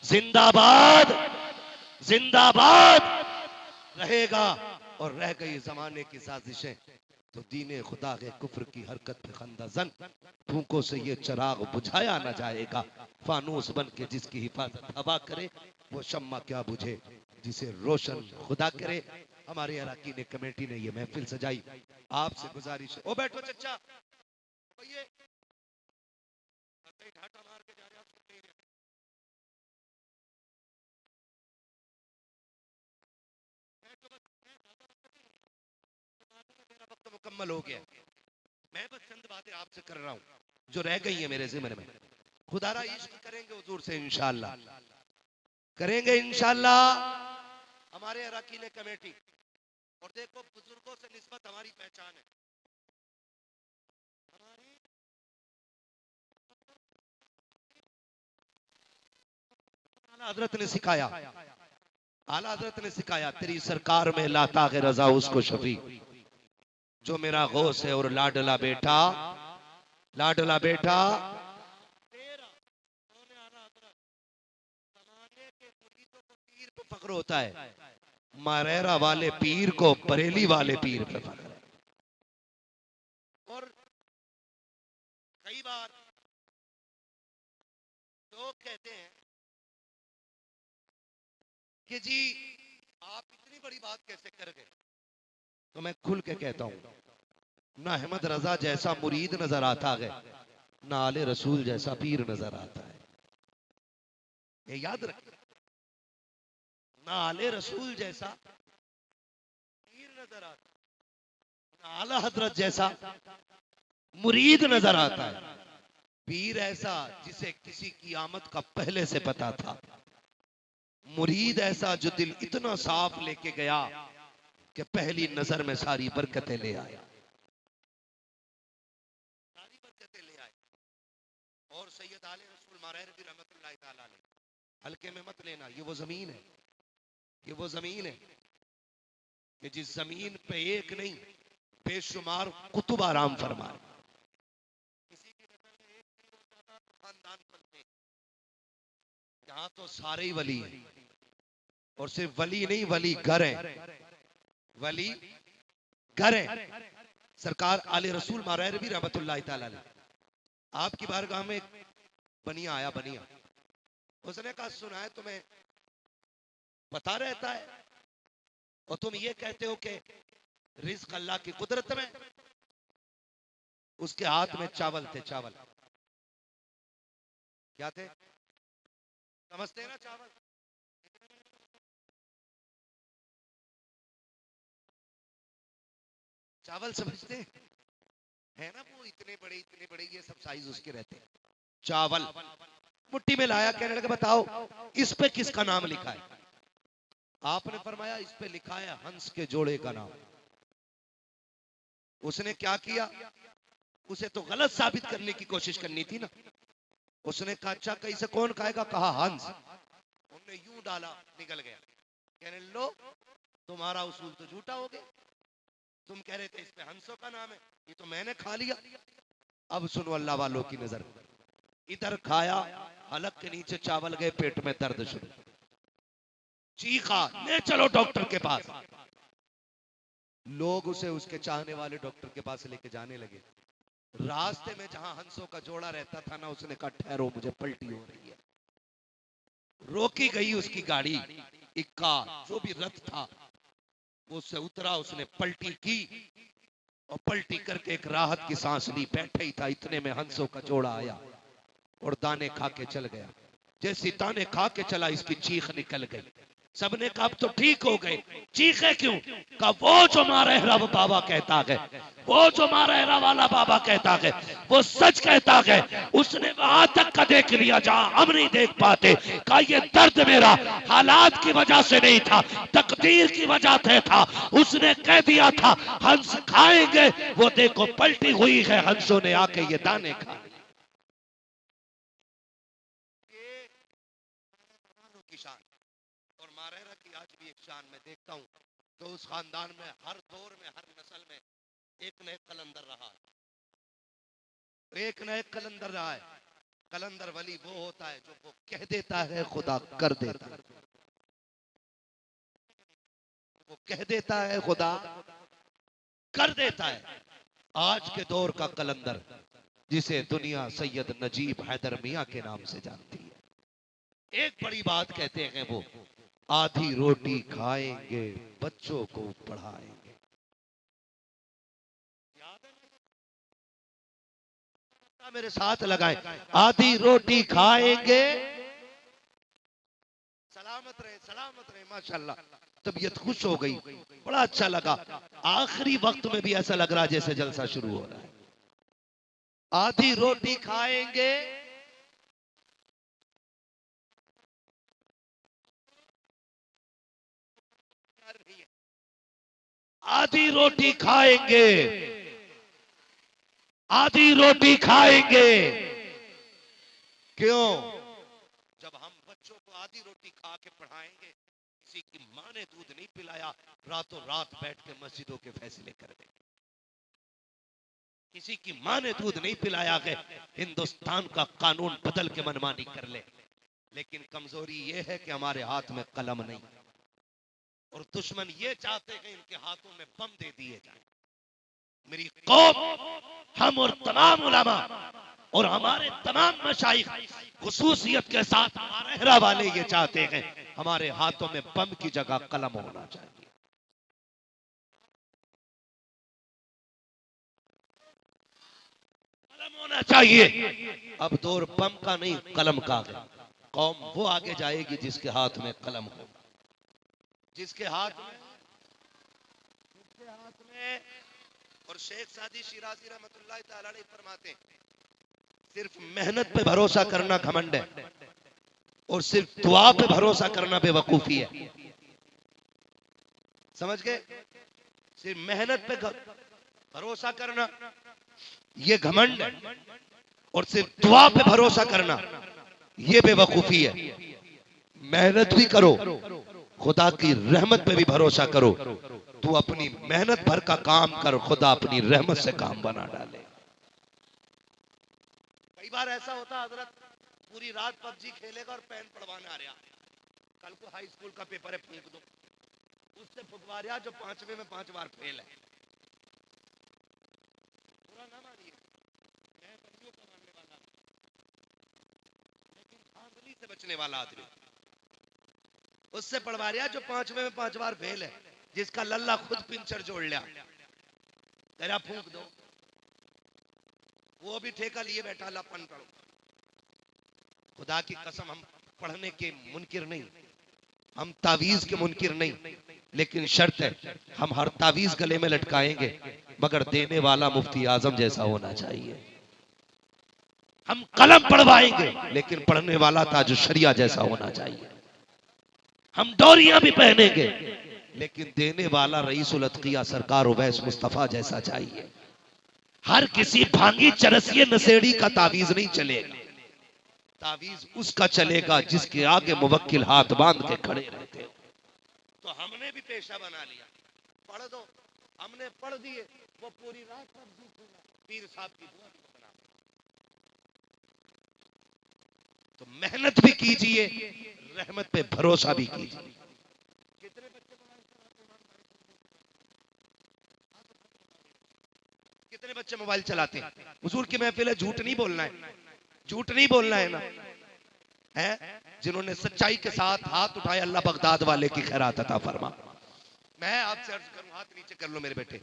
जिंदाबाद जिंदाबाद रहेगा। और रह गई जमाने की साजिशें तो दीने खुदा के कुफ्र की हरकत पे खंदाजन, फूकों से ये चिराग बुझाया ना जाएगा। फानूस बन के जिसकी हिफाजत हवा करे, वो शम्मा क्या बुझे जिसे रोशन खुदा करे। हमारे अराकी ने कमेटी ने ये महफिल सजाई, आपसे गुजारिश है। ओ बैठो चचा, भैया ढाटा मार के जा रहे आप सुनते ही रहे। बैठो बस, मेरा वक्त मुकम्मल हो गया, मैं बस चंद बातें आपसे कर रहा हूँ जो रह गई है मेरे ज़िम्मे में। खुदारा इश्क करेंगे हुजूर से इंशाअल्लाह, करेंगे इंशाअल्लाह। हमारे अराकीन कमेटी, और देखो बुजुर्गों से निस्बत हमारी पहचान है, हमारी आला हजरत ने सिखाया, आला हजरत ने सिखाया, तेरी सरकार में लाता है रजा उसको शफी, जो मेरा गौस है और लाडला बेटा, लाडला बेटा तेरा। जमाने के मुरीदों को पीर पे फख्र होता है, मारेरा वाले पीर को बरेली वाले पीर पे फख्र है। और कई बार लोग कहते हैं कि जी आप इतनी बड़ी बात कैसे कर गए, तो मैं खुल के कहता हूं, ना अहमद रजा जैसा मुरीद नजर आता है, ना आले रसूल जैसा पीर नजर आता है। ये याद रखिए, ना आले रसूल जैसा पीर नजर आता, ना आला हजरत जैसा मुरीद नजर आता है। पीर ऐसा जिसे किसी की आमद का पहले से पता था, मुरीद ऐसा जो दिल इतना साफ लेके गया कि पहली नजर में सारी बरकतें ले आया, सारी बरकतें ले आए। और सैयद आले रसूल मारहरबी रहमतुल्लाह ताला अलैह, हल्के में मत लेना, ये वो जमीन है, ये वो जमीन है कि जिस जमीन पे एक नहीं बेशुमार कुतुब आराम फरमाए। किसी की नजर में एक पीर होता था तो खानदान पलते, यहाँ तो सारे ही वली हैं, और सिर्फ वली नहीं, वली घर है, वली घर है। सरकार आले रसूल मारहरबी रहमतुल्लाह ताला अलैह, आपकी बारगाह में बनिया आया, बनिया, उसने कहा सुना है तुम्हें पता रहता है और तुम ये कहते हो कि रिज्क अल्लाह की कुदरत में। उसके हाथ में चावल थे, चावल क्या थे, समझते हैं ना, चावल। चावल समझते है ना, वो इतने बड़े ये सब साइज उसके रहते हैं। चावल मुट्ठी में लाया, कहने लगे बताओ इस पे किसका नाम लिखा है? आपने फरमाया इस पे लिखा है हंस के जोड़े का नाम। उसने क्या किया, उसे तो गलत साबित करने की कोशिश करनी थी ना। उसने कहा अच्छा कैसे, कौन खाएगा? कहा हंस। उन्होंने यूं डाला, निकल गया। कहने लो तुम्हारा उसूल तो झूठा हो गया, तुम कह रहे थे इस पे हंसों का नाम है, ये तो मैंने खा लिया। अब सुनो अल्लाह वालों की नजर, इधर खाया, हलक के नीचे चावल गए, पेट में दर्द शुरू, चीखा, ले चलो डॉक्टर के पास। लोग उसे उसके चाहने वाले डॉक्टर के पास लेके जाने लगे। रास्ते में जहां हंसों का जोड़ा रहता था ना, उसने कहा ठहरो मुझे पलटी हो रही है। रोकी गई उसकी गाड़ी, इक्का जो भी रथ था उससे उतरा, उसने पलटी की और पलटी करके एक राहत की सांस ली। बैठे ही था, इतने में हंसों का जोड़ा आया और दाने खा के चल गया। जैसी दाने खा के चला, इसकी चीख निकल गई। सबने कहा अब तो ठीक हो गए। चीखे क्यों? कहा वो जो मारेहरा बाबा कहता है, वो जो मारेहरा वाला बाबा कहता है, वो सच कहता है। उसने वहां तक का देख लिया जहां हम नहीं देख पाते। कहा ये दर्द मेरा हालात की वजह से नहीं था, तकदीर की वजह से था। उसने कह दिया था हंस खाएंगे, वो देखो पलटी हुई है, हंसों ने आके ये दाने खा की शान। और मारेरा की आज भी एक शान मैं देखता हूँ तो उस खानदान में हर दौर में, हर नस्ल में एक न एक कलंदर रहा है, एक न एक कलंदर रहा है। कलंदर वली वो होता है जो वो कह देता है खुदा कर देता है, वो कह देता है खुदा कर देता है। आज के दौर का कलंदर जिसे दुनिया सैयद नजीब हैदर मियां के नाम से जानती है, एक बड़ी बात कहते हैं वो, आधी रोटी खाएंगे बच्चों को पढ़ाएंगे। मेरे साथ लगाएं, आधी रोटी खाएंगे, सलामत रहे माशाल्लाह। तबीयत खुश हो गई, बड़ा अच्छा लगा। आखिरी वक्त में भी ऐसा लग रहा जैसे जलसा शुरू हो रहा है। आधी रोटी खाएंगे, आधी रोटी खाएंगे, आधी रोटी खाएंगे। क्यों? जब हम बच्चों को आधी रोटी खा के पढ़ाएंगे, किसी की मां ने दूध नहीं पिलाया, रातों रात बैठ के मस्जिदों के फैसले कर देंगे। किसी की मां ने दूध नहीं पिलाया है, हिंदुस्तान का कानून बदल के मनमानी कर ले। लेकिन कमजोरी यह है कि हमारे हाथ में कलम नहीं, और दुश्मन ये चाहते हैं इनके हाथों में बम दे दिए जाए। मेरी कौम, हम और तमाम उलमा और हमारे तमाम मशाइख खुसूसियत के साथ मारेहरा वाले ये चाहते हैं हमारे हाथों में बम की जगह कलम होना चाहिए। कलम होना चाहिए। अब दौर बम का नहीं, कलम का है। कौम वो आगे जाएगी जिसके हाथ में कलम हो, जिसके हाथ में और शेख सादी शिराजी रहमतुल्लाह तआला अलैह फरमाते हैं, सिर्फ मेहनत पे भरोसा करना घमंड है और सिर्फ दुआ पे भरोसा करना बेवकूफी है। समझ गए? सिर्फ मेहनत पे भरोसा करना ये घमंड है और सिर्फ दुआ पे भरोसा करना ये बेवकूफी है। मेहनत भी करो, खुदा की रहमत पे भी भरोसा करो। तू अपनी मेहनत भर का काम कर, खुदा अपनी रहमत से काम बना डाले। कई बार ऐसा होता हजरत, पूरी रात पबजी खेलेगा और पेन पढ़वाने आ रहा, कल को हाई स्कूल का पेपर है, फूंक दो, उससे फुकवा रहा जो 5वें में 5 बार फेल है। पूरा ना मानिए, मैं बच्चियों का मानने वाला, लेकिन धांधली से बचने वाला आदमी उससे पढ़वा रहा जो 5वें में 5 बार फेल है, जिसका लल्ला खुद पिंचर जोड़ लिया, तेरा फूंक दो, वो भी ठेका लिए बैठा, लपन पढ़ो। खुदा की कसम, हम पढ़ने के मुनकिर नहीं, हम तावीज के मुनकिर नहीं, लेकिन शर्त है हम हर तावीज गले में लटकाएंगे मगर देने वाला मुफ्ती आजम जैसा होना चाहिए। हम कलम पढ़वाएंगे लेकिन पढ़ने वाला ताज शरिया जैसा होना चाहिए। हम डोरियां भी पहनेंगे लेकिन देने वाला रईसुल अतकिया सरकार उवैस मुस्तफा जैसा चाहिए। हर किसी भांगी चरसिए नशेड़ी का तावीज नहीं चलेगा, तावीज उसका चलेगा जिसके आगे मुवक्किल हाथ बांध के खड़े रहते हो। तो हमने भी पेशा बना लिया, पढ़ दो, हमने पढ़ दिए, वो पूरी रात पीर साहब की दुआ बना। तो मेहनत भी कीजिए, रहमत पे भरोसा भी कीजिए। कितने बच्चे मोबाइल चलाते हैं? हुजूर की महफिल है, झूठ नहीं बोलना है, झूठ नहीं बोलना है ना है। जिन्होंने सच्चाई के साथ हाथ उठाए, अल्लाह बगदाद वाले की खैरात अता फरमा। मैं आपसे अर्ज करूं, हाथ नीचे कर लो मेरे बेटे,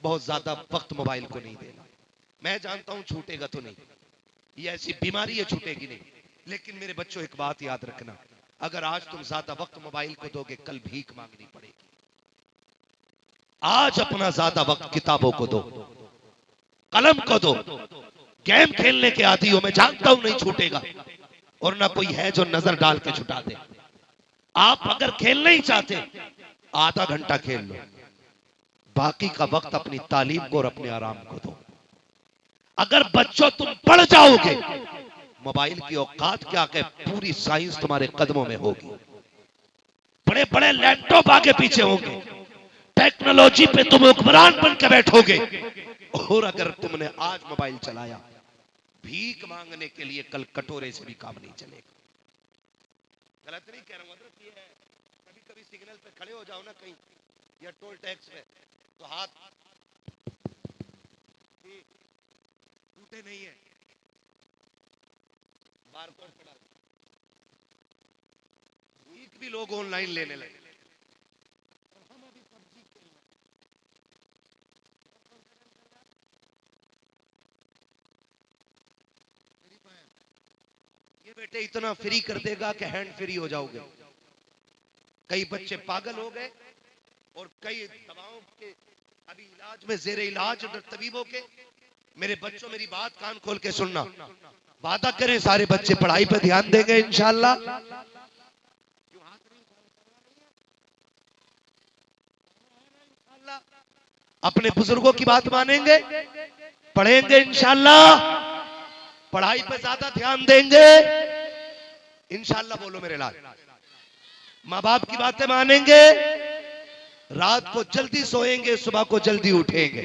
बहुत ज्यादा वक्त मोबाइल को नहीं देना। मैं जानता हूं छूटेगा तो नहीं, ये ऐसी बीमारी है छूटेगी नहीं, लेकिन मेरे बच्चों एक बात याद रखना, अगर आज तुम ज्यादा वक्त मोबाइल को दोगे कल भीख मांगनी पड़ेगी। आज अपना ज्यादा वक्त किताबों को दो, कलम को दो। गेम खेलने के आदी हो, मैं जानता हूं नहीं छूटेगा, और ना कोई है जो नजर डाल के छुटा दे। आप अगर खेलना ही चाहते आधा घंटा खेल लो, बाकी का वक्त अपनी तालीम को और अपने आराम को दो। अगर बच्चों तुम पढ़ जाओगे, मोबाइल की औकात क्या है, पूरी साइंस तुम्हारे कदमों में होगी। बड़े बड़े लैपटॉप आगे पीछे होंगे, टेक्नोलॉजी पे तुम हुक्मरान बन के बैठोगे। और अगर तुमने आज मोबाइल चलाया, भीख मांगने के लिए कल कटोरे से भी काम नहीं चलेगा। गलत नहीं कह रहा हूं, ये है। कभी कभी सिग्नल पे खड़े हो जाओ ना कहीं, या टोल टैक्स पे, तो हाथ टूटे नहीं है, बारकोड पड़ा। भीख भी लोग ऑनलाइन लेने लगे। ये बेटे इतना फ्री कर देगा कि हैंड फ्री हो जाओगे। कई बच्चे पागल हो गए और कई दवाओं के अभी इलाज में जेर इलाज तबीबों के। मेरे बच्चों मेरी बात कान खोल के सुनना, वादा करें सारे बच्चे पढ़ाई पे ध्यान देंगे इंशाल्लाह। अपने बुजुर्गों की बात मानेंगे, पढ़ेंगे इंशाल्लाह, पढ़ाई पे ज्यादा ध्यान देंगे इंशाल्लाह। बोलो मेरे लाल, माँ बाप की बातें मानेंगे, रात को जल्दी सोएंगे, सुबह को जल्दी उठेंगे।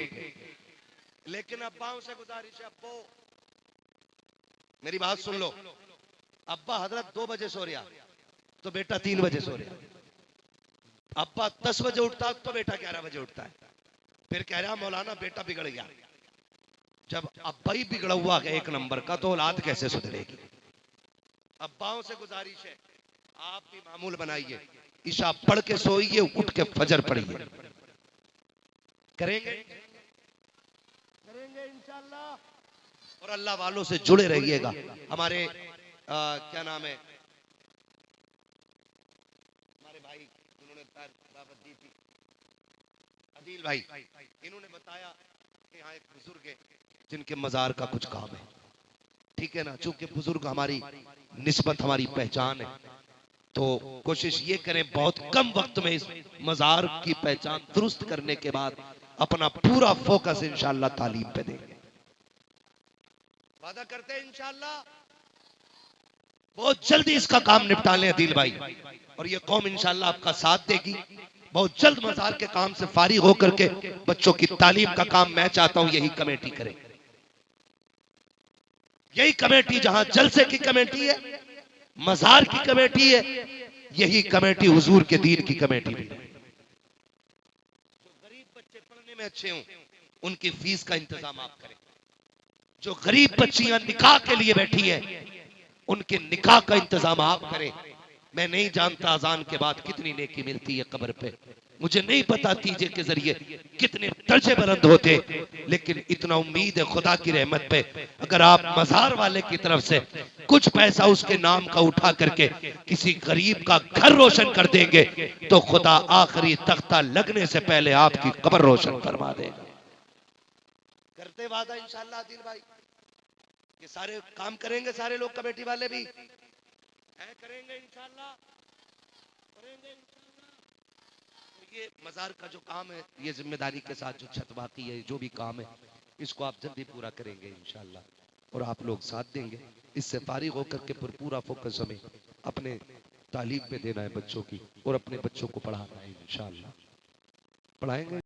लेकिन अब्बाओं से गुजारिश है, अब्बो मेरी बात सुन लो, अब्बा हजरत 2 बजे सो रहा तो बेटा 3 बजे सो रहा, अब्बा 10 बजे उठता तो बेटा 11 बजे उठता है। फिर कह रहा मौलाना बेटा बिगड़ गया। जब अब्बा ही बिगड़ा हुआ है एक नंबर का, तो औलाद कैसे सुधरेगी? अब्बाओं से गुजारिश है, आप भी मामूल बनाइए, ईशा पढ़ के सोइए, उठ के फजर पढ़िए। करेंगे इंशाल्लाह। और अल्लाह वालों से जुड़े रहिएगा। हमारे क्या नाम है, हमारे भाई जिन्होंने दावत दी थी, अदील भाई, इन्होंने बताया कि यहाँ एक बुजुर्ग है जिनके मजार का कुछ काम है। ठीक है ना, चूंकि बुजुर्ग हमारी निस्बत, हमारी पहचान है, तो कोशिश ये करें बहुत कम वक्त में इस मजार की पहचान दुरुस्त करने के बाद अपना पूरा फोकस इंशाल्लाह तालीम पे देंगे। वादा करते हैं इंशाल्लाह बहुत जल्दी इसका काम निपटा लें अदील भाई, और ये कौम इंशाल्लाह आपका साथ देगी। बहुत जल्द मजार के काम से फारिग होकर के बच्चों की तालीम का काम मैं चाहता हूं यही कमेटी करे। यही कमेटी जहां जलसे की कमेटी है, मजार की कमेटी है, यही कमेटी हुजूर के दीन की कमेटी भी। जो गरीब बच्चे पढ़ने में अच्छे हों उनकी फीस का इंतजाम आप करें। जो गरीब बच्चियां निकाह के लिए बैठी हैं उनके निकाह का इंतजाम आप करें। मैं नहीं जानता अजान के बाद कितनी नेकी मिलती है कब्र पे, मुझे नहीं पता तीजे के जरिए कितने दर्जे बुलंद होते, लेकिन इतना उम्मीद है खुदा की रहमत पे, अगर आप मजार वाले की तरफ से कुछ पैसा उसके नाम का उठा करके किसी गरीब का घर रोशन कर देंगे तो खुदा आखिरी तख्ता लगने से पहले आपकी कब्र रोशन फरमा देगा। करते वादा इंशाल्लाह आदिल भाई, ये सारे काम करेंगे, सारे लोग कमेटी वाले भी करेंगे इंशाल्लाह, करेंगे इंशाल्लाह। तो ये मजार का जो काम है, ये जिम्मेदारी के साथ जो छत बाकी है, जो भी काम है, इसको आप जल्दी पूरा करेंगे इंशाल्लाह, और आप लोग साथ देंगे। इससे फारिग होकर के पूरा फोकस हमें अपने तालीम पे देना है बच्चों की, और अपने बच्चों को पढ़ाना है इंशाल्लाह। पढ़ाएंगे।